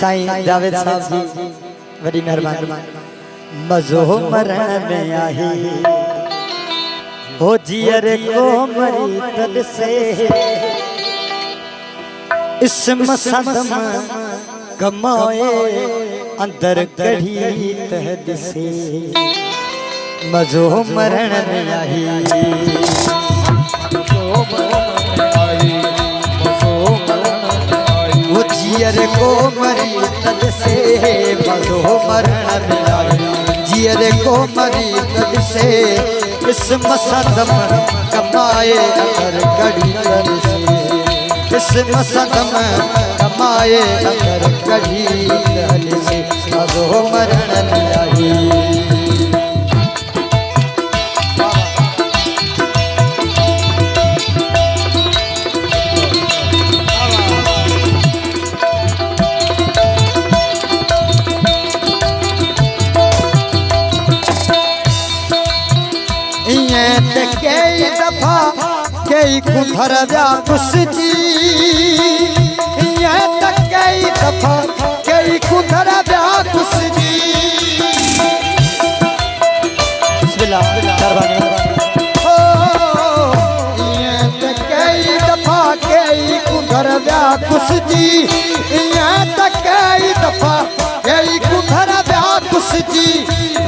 साईं जावेद साहब जी बड़ी मेहरबानी। मजो मरण में आई हो जियर को मरी तद से इसम सदम कमाए अंदर कढ़ी तहद से मजो मरण में आई वो जियर को मरी तद से मजो मरण में आई जियर को मरी तद से इसम सदम कमाए अंदर कढ़ी तहद से इसम सदम कमाए अंदर कढ़ी तहद से मजो मरण में आई। कई दफा कई कुथर व्याकुस जी कई दफा कई कुथर व्याकुस जी कई दफा कई कुथर व्याकुस जी कई दफा कई कुथर व्याकुस जी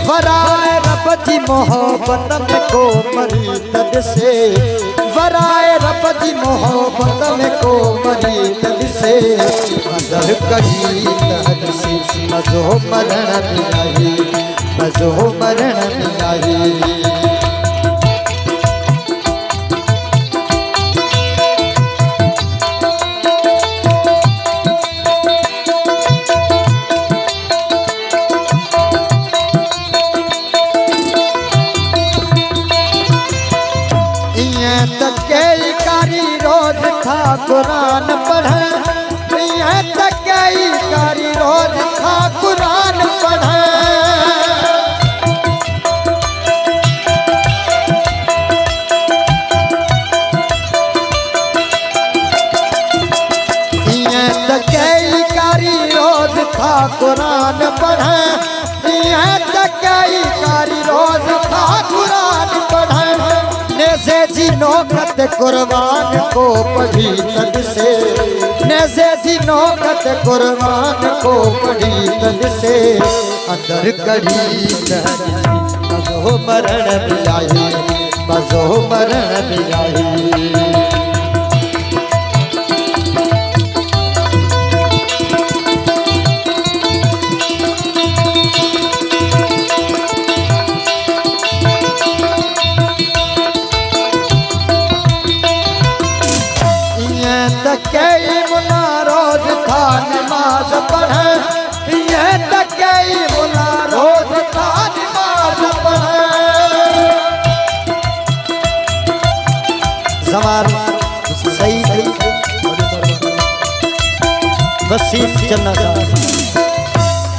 वराए रब जी मोहब्बत में को मरी तद से वराए रब जी मोहब्बत में को मरी तद से अंदर कढ़ी तहद से मजो मरण में आई मजो मरण में आई। कुरान पढ़े कई कारी रोज था कुरान पढ़े कई कारी रोज था कुरान पढ़े कई कारी रोज था कुरान पढ़े नेज़े जी नौकत कुर्बान को पढ़ी तद से नेज़े जी नौकत कुर्बान को पढ़ी तद से अंदर कढ़ी तहद मजो मरण में आई मजो मरण में आई। कई मुला रोज था नमाज पढ़े कई मुला रोज था नमाज पढ़े जमाल सही वसीम चन्ना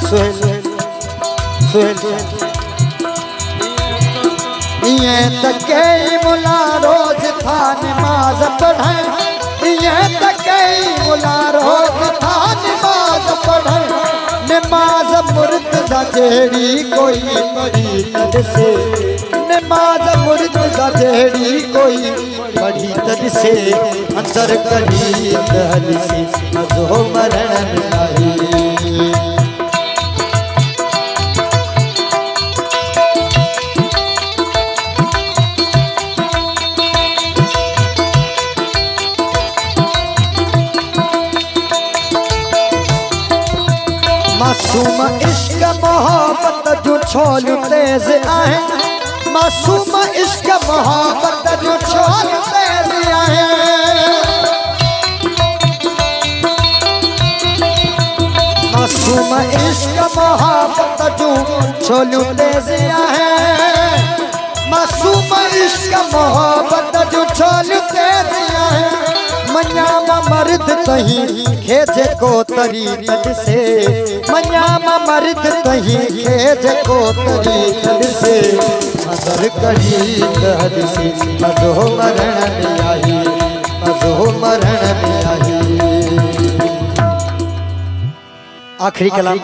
सुहेल कई मुला रोज था नमाज पढ़े कई मुला रोज था नमाज पढ़े नमाज मुर्तज़ा जेड़ी कोई पढ़ी तद से नमाज मुर्तज़ा जेड़ी कोई पढ़ी तद से अंदर कढ़ी तहद से मजो मरण में आई। मासूम इश्क मोहब्बत जो छोल तेज आए मासूम इश्क मोहब्बत जो छोल तेज आए मासूम इश्क मोहब्बत जो छोल तेज आए मासूम इश्क मोहब्बत जो छोल तेज आए मन्यामा मर्द कहीं खेज को तरी तद से मन्यामा मर्द कहीं खेज को तरी तद से अंदर कढ़ी तहद से मजो मरण में आई मजो मरण में आई। आखिरी कलाम